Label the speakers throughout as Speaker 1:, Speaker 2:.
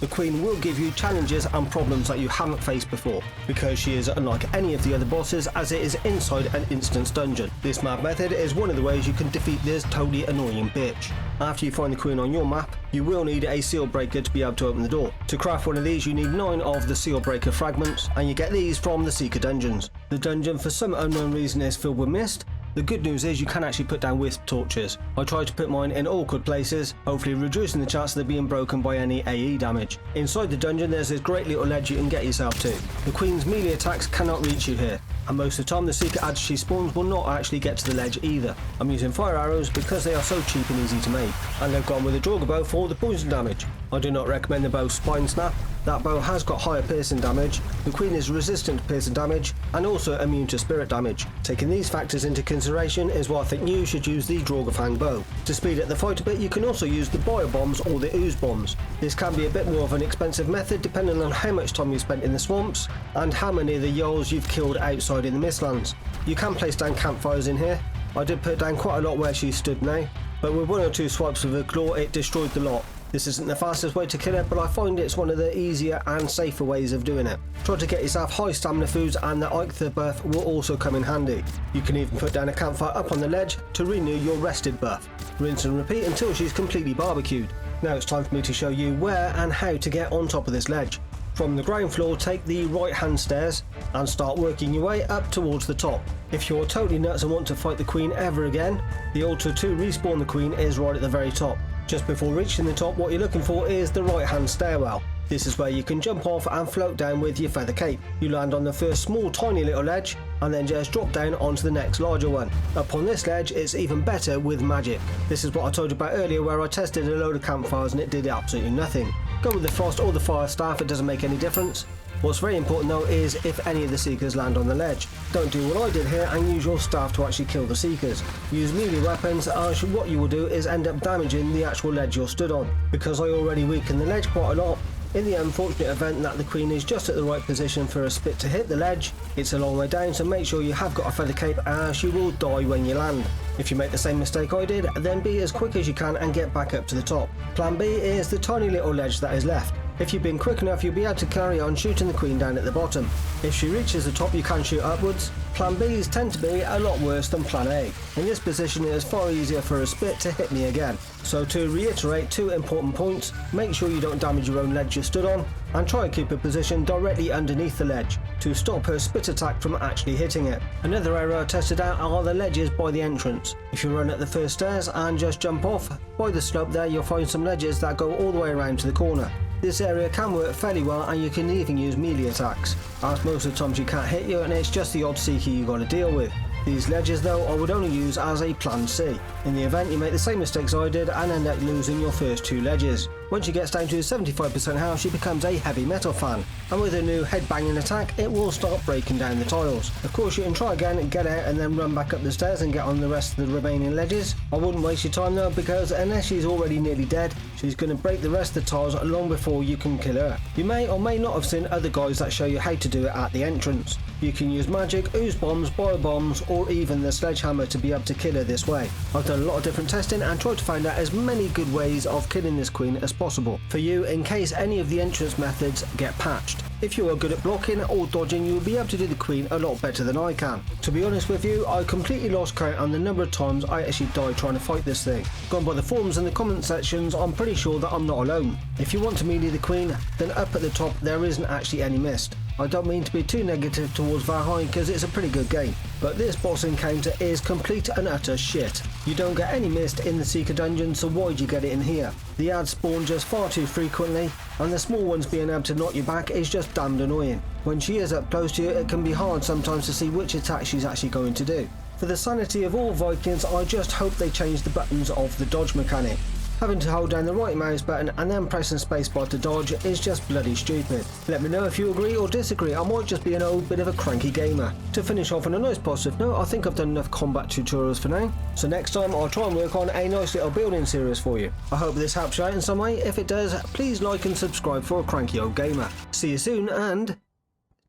Speaker 1: The Queen will give you challenges and problems that you haven't faced before, because she is unlike any of the other bosses as it is inside an instance dungeon. This map method is one of the ways you can defeat this totally annoying bitch. After you find the Queen on your map, you will need a seal breaker to be able to open the door. To craft one of these you need 9 of the seal breaker fragments, and you get these from the Seeker dungeons. The dungeon for some unknown reason is filled with mist. The good news is you can actually put down wisp torches. I tried to put mine in awkward places, hopefully reducing the chance of them being broken by any AE damage. Inside the dungeon there's this great little ledge you can get yourself to. The Queen's melee attacks cannot reach you here, and most of the time the Seeker as she spawns will not actually get to the ledge either. I'm using fire arrows because they are so cheap and easy to make, and I've gone with a Draugr bow for the poison damage. I do not recommend the bow Spine Snap. That bow has got higher piercing damage, the Queen is resistant to piercing damage, and also immune to spirit damage. Taking these factors into consideration is why I think you should use the Draugr Fang bow. To speed up the fight a bit you can also use the bio bombs or the ooze bombs. This can be a bit more of an expensive method depending on how much time you spent in the swamps and how many of the Yols you've killed outside in the Mistlands. You can place down campfires in here. I did put down quite a lot where she stood now, but with 1 or 2 swipes with her claw it destroyed the lot. This isn't the fastest way to kill it, but I find it's one of the easier and safer ways of doing it. Try to get yourself high stamina foods, and the Eikthyr buff will also come in handy. You can even put down a campfire up on the ledge to renew your rested buff. Rinse and repeat until she's completely barbecued. Now it's time for me to show you where and how to get on top of this ledge. From the ground floor take the right hand stairs and start working your way up towards the top. If you're totally nuts and want to fight the Queen ever again, the altar to respawn the Queen is right at the very top. Just before reaching the top what you're looking for is the right hand stairwell. This is where you can jump off and float down with your feather cape. You land on the first small tiny little ledge and then just drop down onto the next larger one. Up on this ledge it's even better with magic. This is what I told you about earlier where I tested a load of campfires and it did absolutely nothing. Go with the frost or the fire staff, it doesn't make any difference. What's very important though is if any of the Seekers land on the ledge. Don't do what I did here and use your staff to actually kill the Seekers. Use melee weapons as what you will do is end up damaging the actual ledge you're stood on. Because I already weakened the ledge quite a lot, in the unfortunate event that the Queen is just at the right position for a spit to hit the ledge, it's a long way down, so make sure you have got a feather cape as you will die when you land. If you make the same mistake I did, then be as quick as you can and get back up to the top. Plan B is the tiny little ledge that is left. If you've been quick enough you'll be able to carry on shooting the Queen down at the bottom. If she reaches the top you can shoot upwards. Plan B's tend to be a lot worse than Plan A. In this position it is far easier for a spit to hit me again. So to reiterate 2 important points, make sure you don't damage your own ledge you stood on, and try and keep a position directly underneath the ledge to stop her spit attack from actually hitting it. Another area I tested out are the ledges by the entrance. If you run at the first stairs and just jump off, by the slope there you'll find some ledges that go all the way around to the corner. This area can work fairly well and you can even use melee attacks, as most of the times you can't hit you and it's just the odd Seeker you got to deal with. These ledges though I would only use as a plan C, in the event you make the same mistakes I did and end up losing your first 2 ledges. When she gets down to 75% health she becomes a heavy metal fan, and with a new headbanging attack it will start breaking down the tiles. Of course you can try again and get out and then run back up the stairs and get on the rest of the remaining ledges. I wouldn't waste your time though, because unless she's already nearly dead she's going to break the rest of the tiles long before you can kill her. You may or may not have seen other guides that show you how to do it at the entrance. You can use magic, ooze bombs, bio bombs or even the sledgehammer to be able to kill her this way. I've done a lot of different testing and tried to find out as many good ways of killing this Queen as possible for you in case any of the entrance methods get patched. If you are good at blocking or dodging you will be able to do the Queen a lot better than I can. To be honest with you, I completely lost count on the number of times I actually died trying to fight this thing. Gone by the forums and the comment sections, I'm pretty sure that I'm not alone. If you want to melee the Queen, then up at the top there isn't actually any mist. I don't mean to be too negative towards Valheim because it's a pretty good game, but this boss encounter is complete and utter shit. You don't get any mist in the Seeker dungeon, so why'd you get it in here? The ads spawn just far too frequently, and the small ones being able to knock you back is just damned annoying. When she is up close to you it can be hard sometimes to see which attack she's actually going to do. For the sanity of all Vikings, I just hope they change the buttons of the dodge mechanic. Having to hold down the right mouse button and then pressing spacebar to dodge is just bloody stupid. Let me know if you agree or disagree, I might just be an old bit of a cranky gamer. To finish off on a nice positive note, I think I've done enough combat tutorials for now, so next time I'll try and work on a nice little building series for you. I hope this helps you out in some way. If it does, please like and subscribe for a cranky old gamer. See you soon and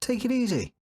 Speaker 1: take it easy.